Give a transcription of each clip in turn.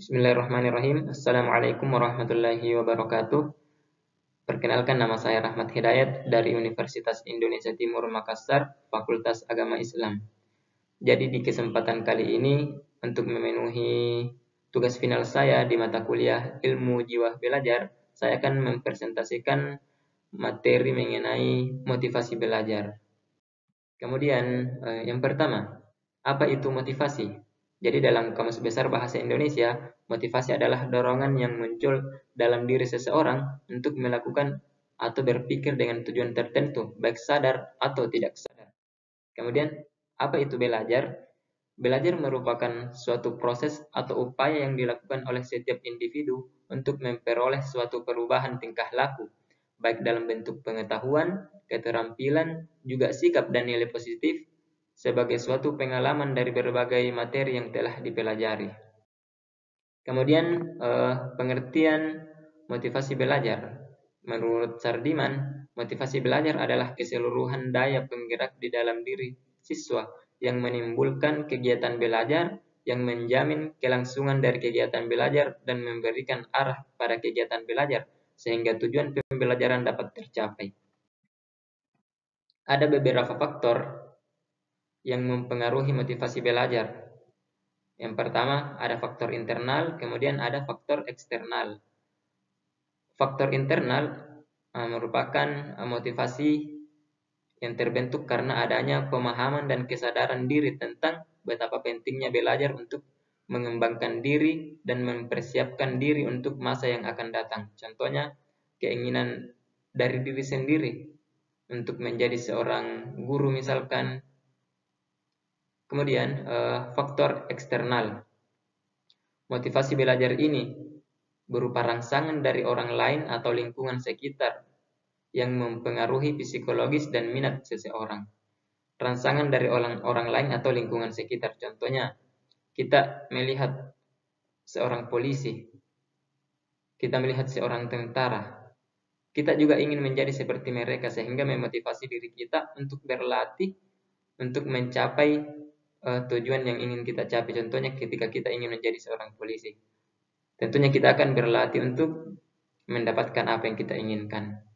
Bismillahirrahmanirrahim. Assalamualaikum warahmatullahi wabarakatuh. Perkenalkan, nama saya Rahmat Hidayat dari Universitas Indonesia Timur Makassar, Fakultas Agama Islam. Jadi di kesempatan kali ini untuk memenuhi tugas final saya di mata kuliah Ilmu Jiwa Belajar, saya akan mempresentasikan materi mengenai motivasi belajar. Kemudian yang pertama, apa itu motivasi? Jadi dalam Kamus Besar Bahasa Indonesia, motivasi adalah dorongan yang muncul dalam diri seseorang untuk melakukan atau berpikir dengan tujuan tertentu, baik sadar atau tidak sadar. Kemudian, apa itu belajar? Belajar merupakan suatu proses atau upaya yang dilakukan oleh setiap individu untuk memperoleh suatu perubahan tingkah laku, baik dalam bentuk pengetahuan, keterampilan, juga sikap dan nilai positif, sebagai suatu pengalaman dari berbagai materi yang telah dipelajari. Kemudian pengertian motivasi belajar. Menurut Sardiman, motivasi belajar adalah keseluruhan daya penggerak di dalam diri siswa yang menimbulkan kegiatan belajar, yang menjamin kelangsungan dari kegiatan belajar dan memberikan arah pada kegiatan belajar sehingga tujuan pembelajaran dapat tercapai. Ada beberapa faktor yang mempengaruhi motivasi belajar. Yang pertama, ada faktor internal, kemudian ada faktor eksternal. Faktor internal merupakan motivasi yang terbentuk karena adanya pemahaman dan kesadaran diri tentang betapa pentingnya belajar untuk mengembangkan diri dan mempersiapkan diri untuk masa yang akan datang. Contohnya, keinginan dari diri sendiri untuk menjadi seorang guru misalkan. Kemudian faktor eksternal. Motivasi belajar ini berupa rangsangan dari orang lain atau lingkungan sekitar yang mempengaruhi psikologis dan minat seseorang. Rangsangan dari orang lain atau lingkungan sekitar. Contohnya, kita melihat seorang polisi, kita melihat seorang tentara. Kita juga ingin menjadi seperti mereka sehingga memotivasi diri kita untuk berlatih untuk mencapai tujuan yang ingin kita capai. Contohnya ketika kita ingin menjadi seorang polisi, tentunya kita akan berlatih untuk mendapatkan apa yang kita inginkan.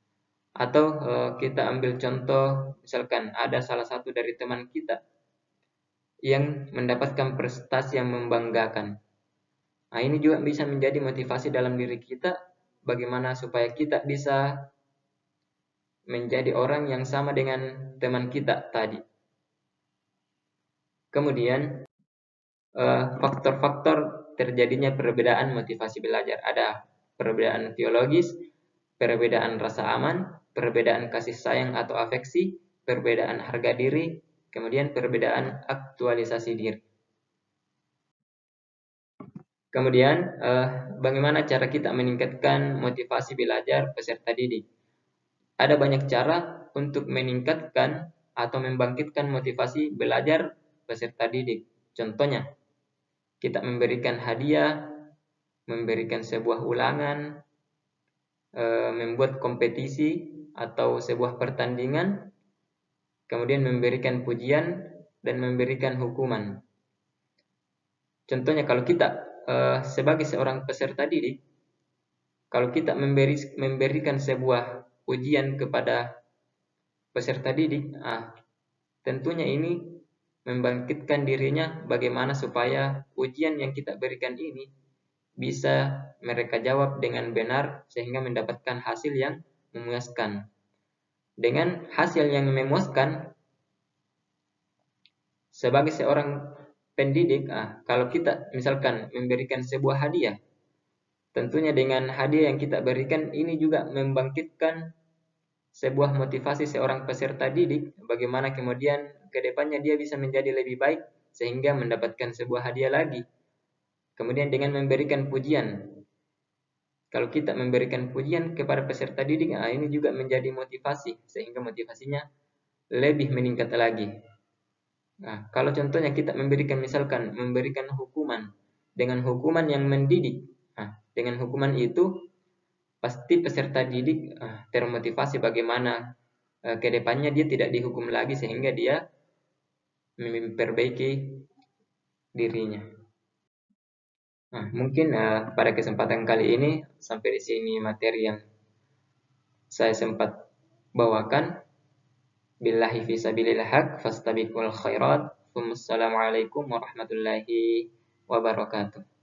Atau kita ambil contoh, misalkan ada salah satu dari teman kita yang mendapatkan prestasi yang membanggakan. Nah, ini juga bisa menjadi motivasi dalam diri kita, bagaimana supaya kita bisa menjadi orang yang sama dengan teman kita tadi. Kemudian faktor-faktor terjadinya perbedaan motivasi belajar. Ada perbedaan teologis, perbedaan rasa aman, perbedaan kasih sayang atau afeksi, perbedaan harga diri, kemudian perbedaan aktualisasi diri. Kemudian bagaimana cara kita meningkatkan motivasi belajar peserta didik? Ada banyak cara untuk meningkatkan atau membangkitkan motivasi belajar peserta didik. Contohnya, kita memberikan hadiah, memberikan sebuah ulangan, membuat kompetisi atau sebuah pertandingan, kemudian memberikan pujian dan memberikan hukuman. Contohnya kalau kita sebagai seorang peserta didik, kalau kita memberikan sebuah ujian kepada peserta didik, tentunya ini membangkitkan dirinya bagaimana supaya ujian yang kita berikan ini bisa mereka jawab dengan benar sehingga mendapatkan hasil yang memuaskan. Dengan hasil yang memuaskan, sebagai seorang pendidik, kalau kita misalkan memberikan sebuah hadiah, tentunya dengan hadiah yang kita berikan ini juga membangkitkan sebuah motivasi seorang peserta didik, bagaimana kemudian ke depannya dia bisa menjadi lebih baik sehingga mendapatkan sebuah hadiah lagi. Kemudian dengan memberikan pujian, kalau kita memberikan pujian kepada peserta didik, ini juga menjadi motivasi sehingga motivasinya lebih meningkat lagi. Nah, kalau contohnya kita misalkan memberikan hukuman dengan hukuman yang mendidik, dengan hukuman itu pasti peserta didik termotivasi bagaimana ke depannya dia tidak dihukum lagi sehingga dia memperbaiki dirinya. Nah, mungkin pada kesempatan kali ini sampai di sini materi yang saya sempat bawakan. Billahi fi sabilillah haq fastabiqul khairat. Wassalamualaikum warahmatullahi wabarakatuh.